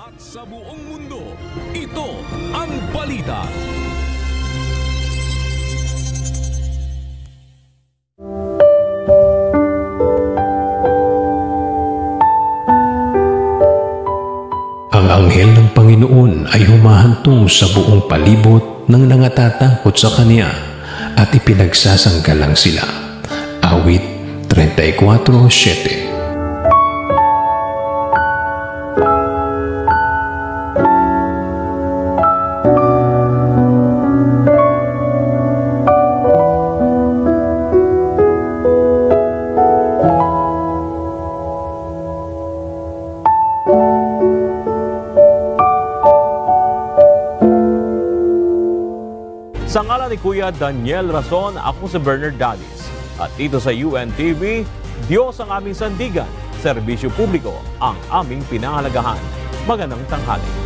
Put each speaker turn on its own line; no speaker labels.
At sa buong mundo, ito ang balita.
Ang anghel ng Panginoon ay humahantong sa buong palibot ng nangatatakot sa Kanya at ipinagsasanggalang sila. Awit 34:7.
Sa ngalan ni Kuya Daniel Rason, ako si Bernard Dalis. At dito sa UNTV, Diyos ang aming sandigan, serbisyo publiko ang aming pinahalagahan. Magandang tanghali.